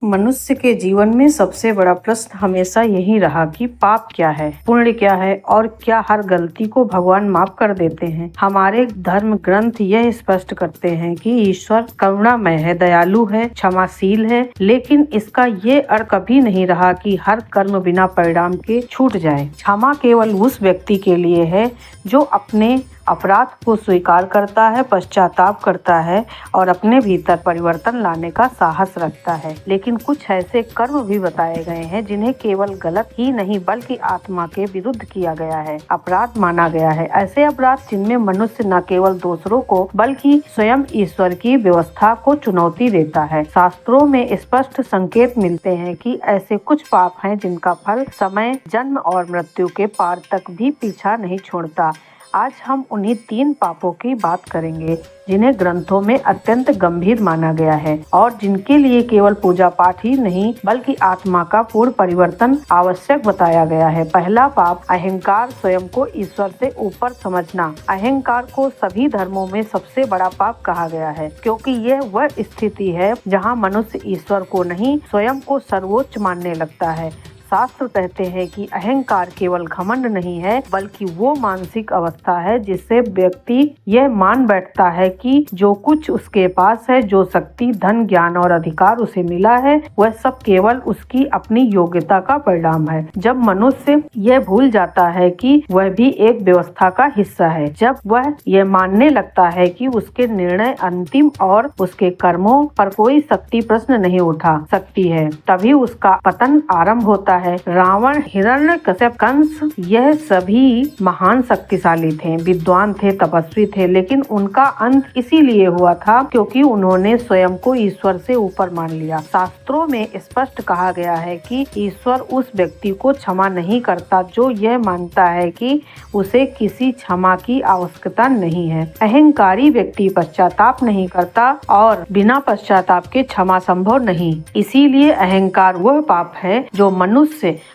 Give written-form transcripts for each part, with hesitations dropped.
मनुष्य के जीवन में सबसे बड़ा प्रश्न हमेशा यही रहा कि पाप क्या है, पुण्य क्या है और क्या हर गलती को भगवान माफ कर देते हैं। हमारे धर्म ग्रंथ यह स्पष्ट करते हैं कि ईश्वर करुणामय है, दयालु है, क्षमाशील है, लेकिन इसका ये अर्थ कभी नहीं रहा कि हर कर्म बिना परिणाम के छूट जाए। क्षमा केवल उस व्यक्ति के लिए है जो अपने अपराध को स्वीकार करता है, पश्चाताप करता है और अपने भीतर परिवर्तन लाने का साहस रखता है। लेकिन कुछ ऐसे कर्म भी बताए गए हैं जिन्हें केवल गलत ही नहीं बल्कि आत्मा के विरुद्ध किया गया है, अपराध माना गया है। ऐसे अपराध जिनमें मनुष्य न केवल दूसरों को बल्कि स्वयं ईश्वर की व्यवस्था को चुनौती देता है। शास्त्रों में स्पष्ट संकेत मिलते हैं कि ऐसे कुछ पाप हैं जिनका फल समय, जन्म और मृत्यु के पार तक भी पीछा नहीं छोड़ता। आज हम उन्हीं 3 पापों की बात करेंगे जिन्हें ग्रंथों में अत्यंत गंभीर माना गया है और जिनके लिए केवल पूजा पाठ ही नहीं बल्कि आत्मा का पूर्ण परिवर्तन आवश्यक बताया गया है। पहला पाप अहंकार, स्वयं को ईश्वर से ऊपर समझना। अहंकार को सभी धर्मों में सबसे बड़ा पाप कहा गया है क्योंकि यह वह स्थिति है जहाँ मनुष्य ईश्वर को नहीं स्वयं को सर्वोच्च मानने लगता है। शास्त्र कहते हैं कि अहंकार केवल घमंड नहीं है बल्कि वो मानसिक अवस्था है जिससे व्यक्ति यह मान बैठता है कि जो कुछ उसके पास है, जो शक्ति, धन, ज्ञान और अधिकार उसे मिला है, वह सब केवल उसकी अपनी योग्यता का परिणाम है। जब मनुष्य यह भूल जाता है कि वह भी एक व्यवस्था का हिस्सा है, जब वह यह मानने लगता है कि उसके निर्णय अंतिम और उसके कर्मों पर कोई शक्ति प्रश्न नहीं उठा सकती है, तभी उसका पतन आरंभ होता है। रावण, हिरण्यकश्यप, कंस, यह सभी महान शक्तिशाली थे, विद्वान थे, तपस्वी थे, लेकिन उनका अंत इसीलिए हुआ था क्योंकि उन्होंने स्वयं को ईश्वर से ऊपर मान लिया। शास्त्रों में स्पष्ट कहा गया है कि ईश्वर उस व्यक्ति को क्षमा नहीं करता जो यह मानता है कि उसे किसी क्षमा की आवश्यकता नहीं है। अहंकारी व्यक्ति पश्चाताप नहीं करता और बिना पश्चाताप के क्षमा संभव नहीं। इसीलिए अहंकार वह पाप है जो मनुष्य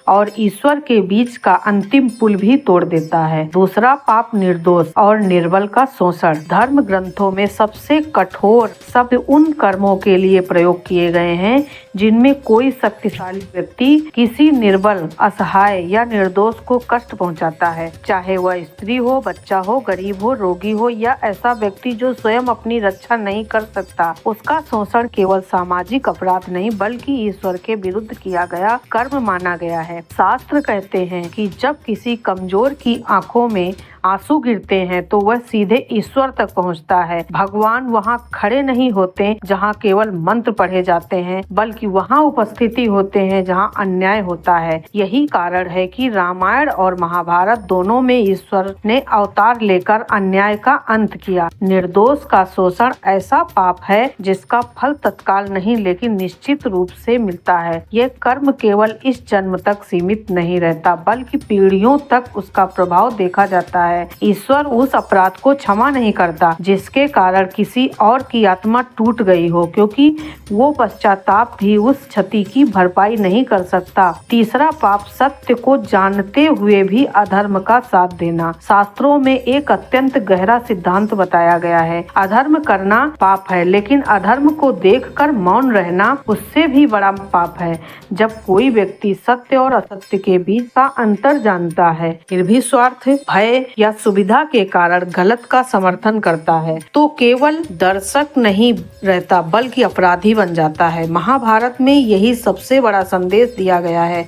और ईश्वर के बीच का अंतिम पुल भी तोड़ देता है। दूसरा पाप निर्दोष और निर्बल का शोषण। धर्म ग्रंथों में सबसे कठोर शब्द उन कर्मों के लिए प्रयोग किए गए हैं जिनमें कोई शक्तिशाली व्यक्ति किसी निर्बल, असहाय या निर्दोष को कष्ट पहुंचाता है, चाहे वह स्त्री हो, बच्चा हो, गरीब हो, रोगी हो या ऐसा व्यक्ति जो स्वयं अपनी रक्षा नहीं कर सकता। उसका शोषण केवल सामाजिक अपराध नहीं बल्कि ईश्वर के विरुद्ध किया गया कर्म माना गया है। शास्त्र कहते हैं कि जब किसी कमजोर की आंखों में आंसू गिरते हैं तो वह सीधे ईश्वर तक पहुंचता है। भगवान वहां खड़े नहीं होते जहां केवल मंत्र पढ़े जाते हैं बल्कि वहां उपस्थिति होते हैं जहां अन्याय होता है। यही कारण है कि रामायण और महाभारत दोनों में ईश्वर ने अवतार लेकर अन्याय का अंत किया। निर्दोष का शोषण ऐसा पाप है जिसका फल तत्काल नहीं लेकिन निश्चित रूप से मिलता है। यह कर्म केवल इस जन्म तक सीमित नहीं रहता बल्कि पीढ़ियों तक उसका प्रभाव देखा जाता है। ईश्वर उस अपराध को क्षमा नहीं करता जिसके कारण किसी और की आत्मा टूट गई हो क्योंकि वो पश्चाताप भी उस क्षति की भरपाई नहीं कर सकता। तीसरा पाप सत्य को जानते हुए भी अधर्म का साथ देना। शास्त्रों में एक अत्यंत गहरा सिद्धांत बताया गया है। अधर्म करना पाप है लेकिन अधर्म को देखकर मौन रहना उससे भी बड़ा पाप है। जब कोई व्यक्ति सत्य और असत्य के बीच का अंतर जानता है फिर भी स्वार्थ, भय या सुविधा के कारण गलत का समर्थन करता है तो केवल दर्शक नहीं रहता बल्कि अपराधी बन जाता है। महाभारत में यही सबसे बड़ा संदेश दिया गया है।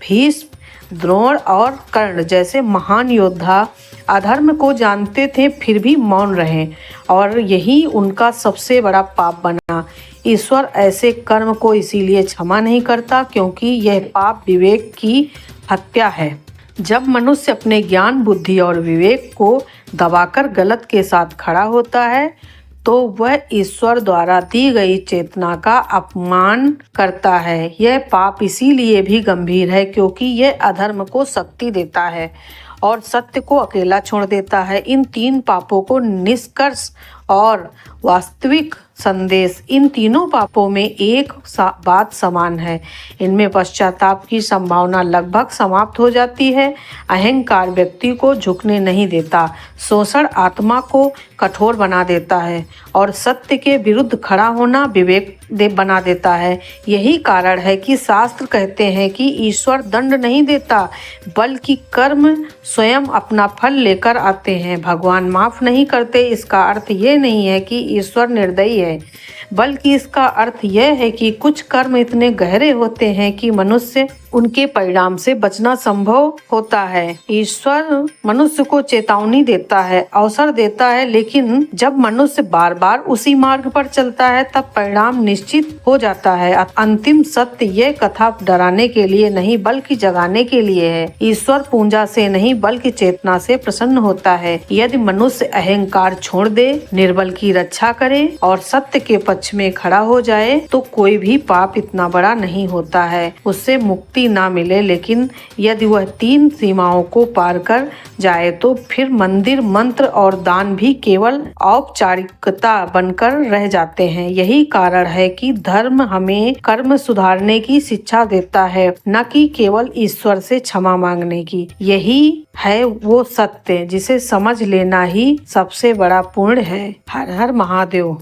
भीष्म, द्रोण और कर्ण जैसे महान योद्धा अधर्म को जानते थे फिर भी मौन रहे और यही उनका सबसे बड़ा पाप बना। ईश्वर ऐसे कर्म को इसीलिए क्षमा नहीं करता क्योंकि यह पाप विवेक की हत्या है। जब मनुष्य अपने ज्ञान, बुद्धि और विवेक को दबाकर गलत के साथ खड़ा होता है तो वह ईश्वर द्वारा दी गई चेतना का अपमान करता है। यह पाप इसीलिए भी गंभीर है क्योंकि यह अधर्म को शक्ति देता है और सत्य को अकेला छोड़ देता है। इन 3 पापों को निष्कर्ष और वास्तविक संदेश, इन तीनों पापों में एक बात समान है। इनमें पश्चाताप की संभावना लगभग समाप्त हो जाती है। अहंकार व्यक्ति को झुकने नहीं देता, शोषण आत्मा को कठोर बना देता है और सत्य के विरुद्ध खड़ा होना विवेक बना देता है। यही कारण है कि शास्त्र कहते हैं कि ईश्वर दंड नहीं देता, बल्कि कर्म स्वयं अपना फल लेकर आते हैं। भगवान माफ नहीं करते, इसका अर्थ ये नहीं है कि ईश्वर निर्दयी है, बल्कि इसका अर्थ यह है कि कुछ कर्म इतने गहरे होते हैं कि मनुष्य उनके परिणाम से बचना संभव होता है। ईश्वर मनुष्य को चेतावनी देता है, अवसर देता है, लेकिन जब मनुष्य बार बार उसी मार्ग पर चलता है तब परिणाम निश्चित हो जाता है। अंतिम सत्य यह कथा डराने के लिए नहीं बल्कि जगाने के लिए है। ईश्वर पूजा से नहीं बल्कि चेतना से प्रसन्न होता है। यदि मनुष्य अहंकार छोड़ दे, निर्बल की रक्षा करे और सत्य के पक्ष में खड़ा हो जाए तो कोई भी पाप इतना बड़ा नहीं होता है। उससे मुक्ति ना मिले, लेकिन यदि वह 3 सीमाओं को पार कर जाए तो फिर मंदिर, मंत्र और दान भी केवल औपचारिकता बनकर रह जाते हैं। यही कारण है कि धर्म हमें कर्म सुधारने की शिक्षा देता है, न कि केवल ईश्वर से क्षमा मांगने की। यही है वो सत्य जिसे समझ लेना ही सबसे बड़ा पुण्य है। हर हर महादेव।